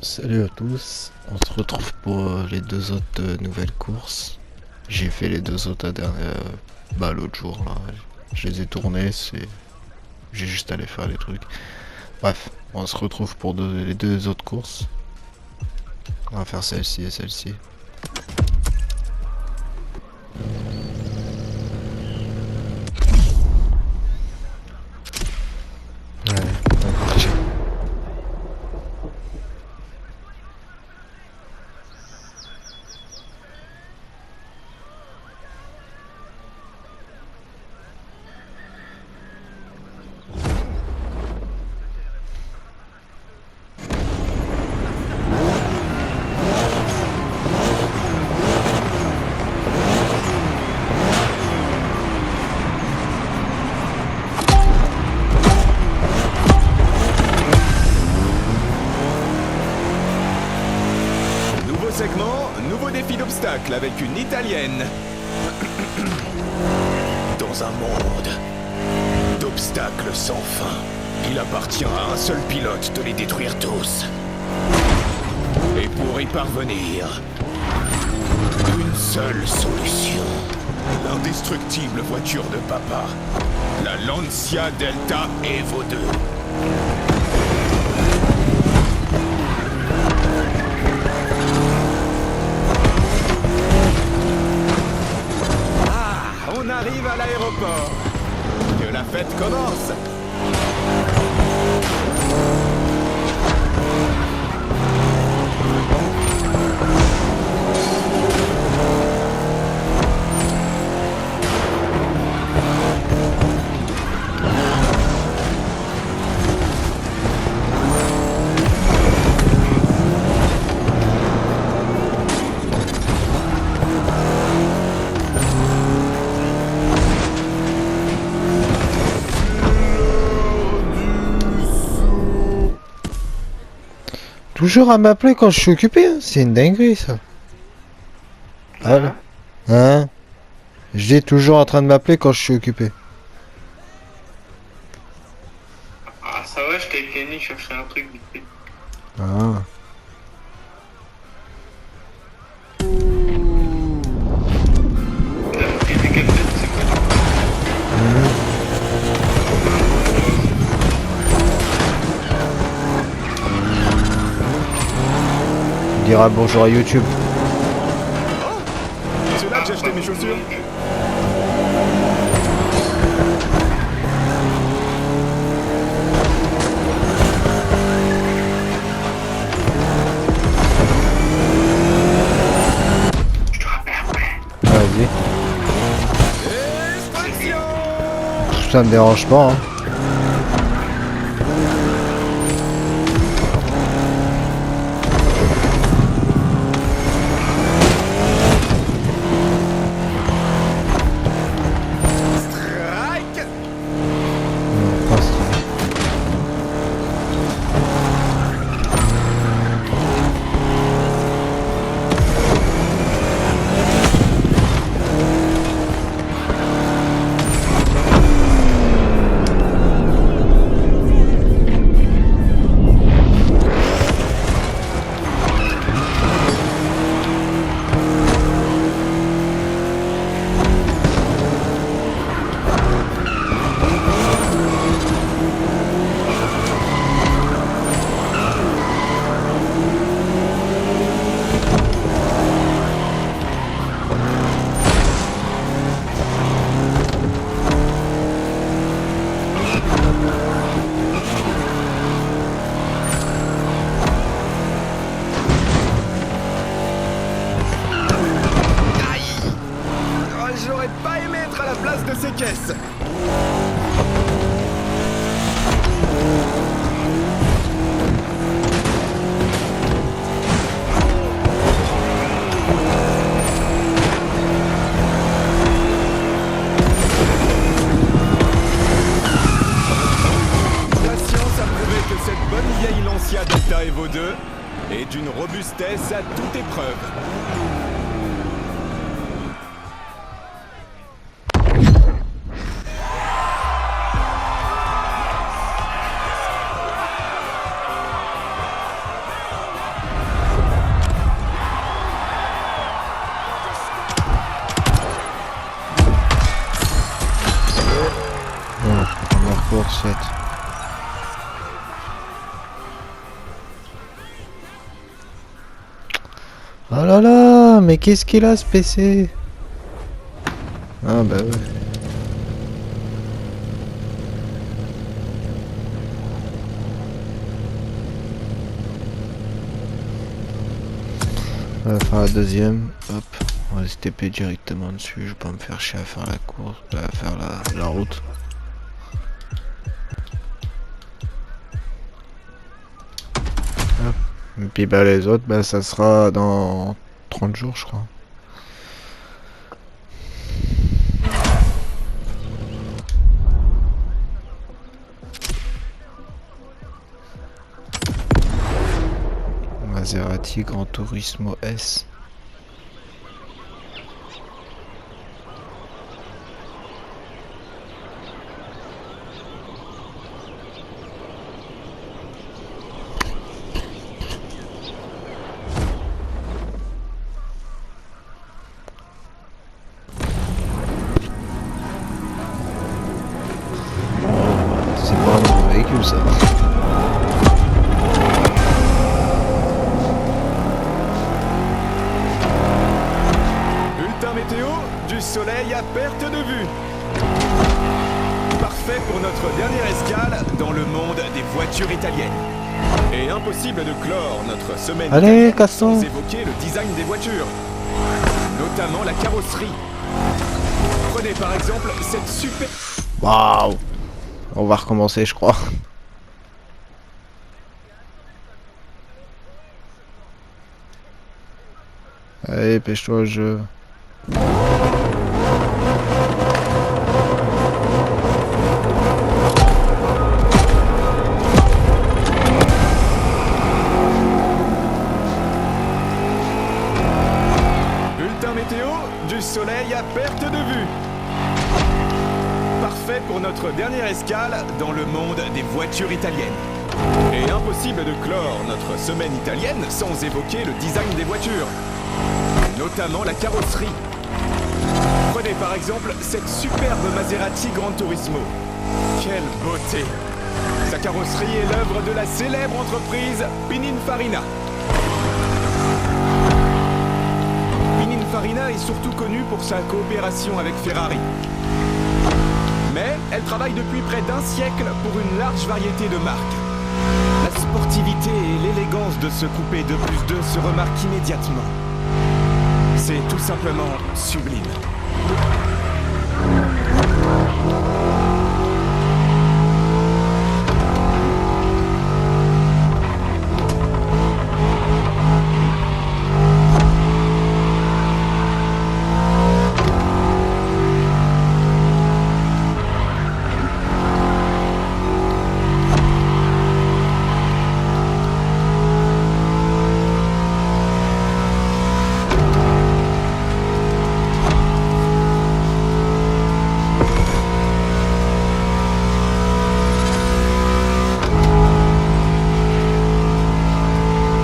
Salut à tous, on se retrouve pour les deux autres nouvelles courses. J'ai fait les deux autres l'autre jour là. Je les ai tournés, j'ai juste allé faire les trucs. Bref, on se retrouve pour les deux autres courses. On va faire celle-ci et celle-ci. Nouveau segment, nouveau défi d'obstacle avec une Italienne. Dans un monde d'obstacles sans fin, il appartient à un seul pilote de les détruire tous. Et pour y parvenir, une seule solution. L'indestructible voiture de papa, la Lancia Delta Evo 2. On arrive à l'aéroport. Que la fête commence. Toujours à m'appeler quand je suis occupé, hein. C'est une dinguerie ça. Allô? Hein? Je dis toujours en train de m'appeler quand je suis occupé. Ah, ça va, je t'ai venu chercher un truc vite fait. Ah. T'as pris des cafés, c'est quoi? Il dira bonjour à YouTube. C'est là que j'ai acheté mes chaussures. Je te rappelle après. Vas-y. Extraction. Ça me dérange pas, hein. Strike. Pas ça. Aïe. Oh, j'aurais pas aimé être à la place de ces caisses. La science a prouvé que cette bonne vieille Lancia Delta Evo 2 est d'une robustesse à toute épreuve. Oh là là, mais qu'est-ce qu'il a ce PC? Ah bah ouais. On va faire la deuxième, hop, on va se TP directement dessus, je vais pas me faire chier à faire la course, à faire la route. Hop. Et puis bah les autres, bah ça sera dans 30 jours je crois. Maserati Gran Turismo S. C'est pas un nouveau véhicule ça. Bulletin météo, du soleil à perte de vue. Parfait pour notre dernière escale dans le monde des voitures italiennes. Et impossible de clore notre semaine Allez, italienne cassons. sans évoquer le design des voitures, notamment la carrosserie. Prenez par exemple cette super... Waouh. On va recommencer je crois. Allez, pêche-toi au jeu. Bulletin météo, du soleil à perte de vue. Parfait pour notre dernière escale dans le monde des voitures italiennes. Et impossible de clore notre semaine italienne sans évoquer le design des voitures, notamment la carrosserie. Prenez par exemple cette superbe Maserati Gran Turismo. Quelle beauté! Sa carrosserie est l'œuvre de la célèbre entreprise Pininfarina. Pininfarina est surtout connue pour sa coopération avec Ferrari. Mais elle travaille depuis près d'un siècle pour une large variété de marques. La sportivité et l'élégance de ce coupé 2+2 se remarquent immédiatement. C'est tout simplement sublime.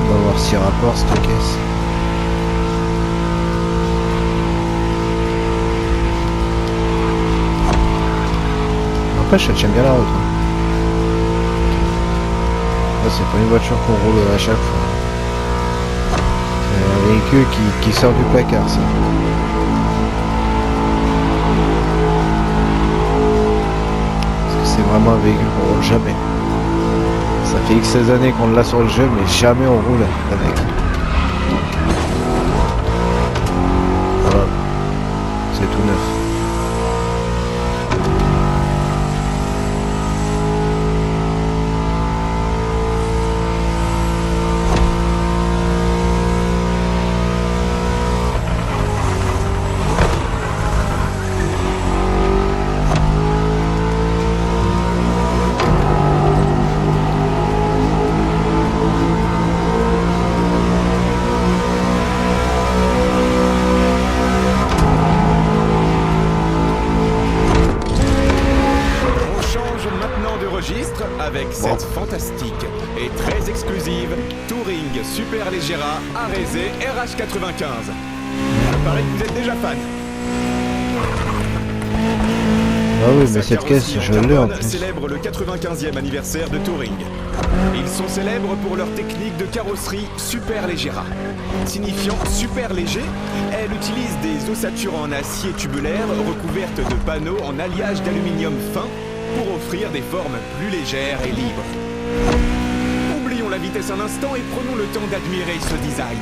On va voir si rapport cette caisse. Après, j'aime bien la route. Hein. Là, c'est pas une voiture qu'on roule à chaque fois. C'est un véhicule qui sort du placard, ça. Parce que c'est vraiment un véhicule qu'on roule jamais. Ça fait X années qu'on l'a sur le jeu, mais jamais on roule avec. Voilà. C'est tout neuf. Avec cette fantastique et très exclusive Touring Superleggera Arese RH95. Il paraît que vous êtes déjà fan. oui, Sa mais cette caisse, carrosserie je en l'ai en carbone plus. célèbre le 95e anniversaire de Touring. Ils sont célèbres pour leur technique de carrosserie Super Leggera. Signifiant super léger, elle utilise des ossatures en acier tubulaire recouvertes de panneaux en alliage d'aluminium fin pour offrir des formes plus légères et libres. Oublions la vitesse un instant et prenons le temps d'admirer ce design.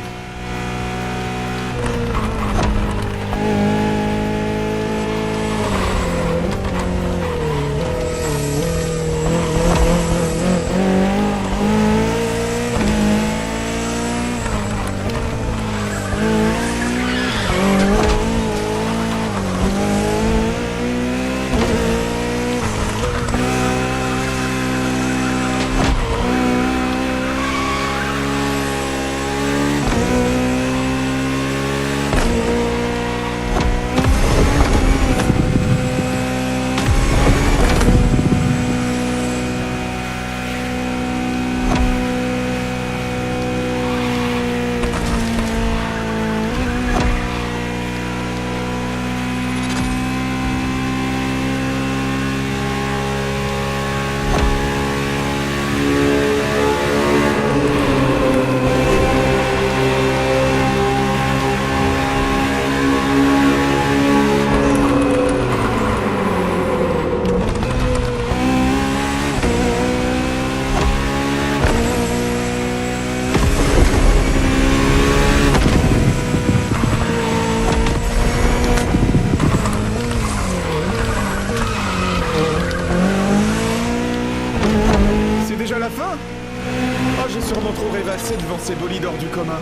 J'ai sûrement trop rêvassé devant ces bolides hors du commun.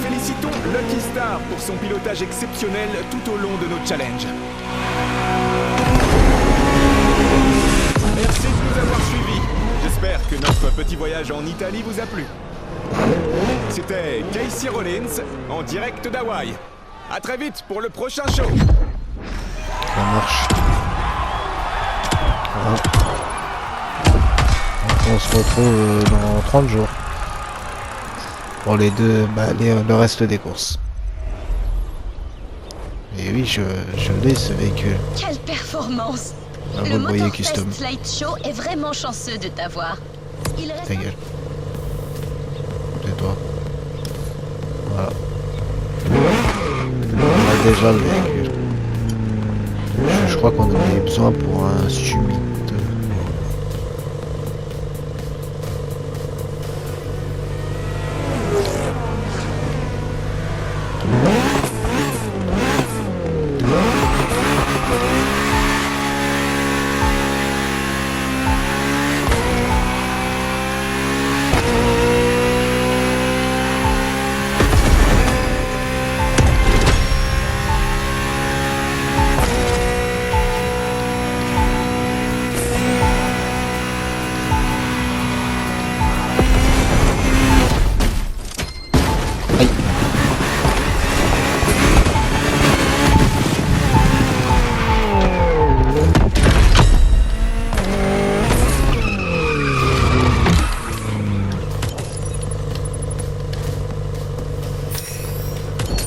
Félicitons Lucky Star pour son pilotage exceptionnel tout au long de nos challenges. Merci de nous avoir suivis. J'espère que notre petit voyage en Italie vous a plu. C'était Casey Rollins en direct d'Hawaï. À très vite pour le prochain show. Ça marche. Voilà. On se retrouve dans 30 jours pour les deux, le reste des courses. Et oui, je l'ai ce véhicule. Quelle performance! Ah, Le vous le voyez Motorfest custom. Light Show est vraiment chanceux de t'avoir. Il reste Ta gueule. C'est toi. Voilà. On a déjà le véhicule. Je crois qu'on en avait besoin pour un Summit.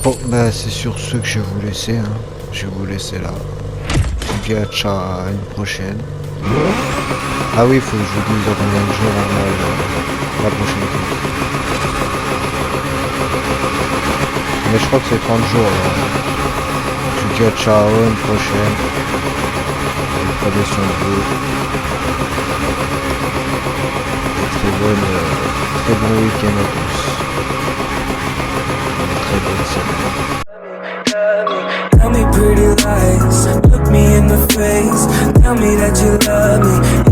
Bon, bah c'est sur ce que je vais vous laisser. Hein. Je vais vous laisser là. Je vous dis à une prochaine. Ah oui, il faut que je vous dise dans combien de jours on a la prochaine course. Mais je crois que c'est 30 jours. Là. Je vous dis à une prochaine. Prenez soin de vous. Très bon week-end à tous. Très bonne semaine. Tell me pretty lies, look me in the face. Tell me that you love me,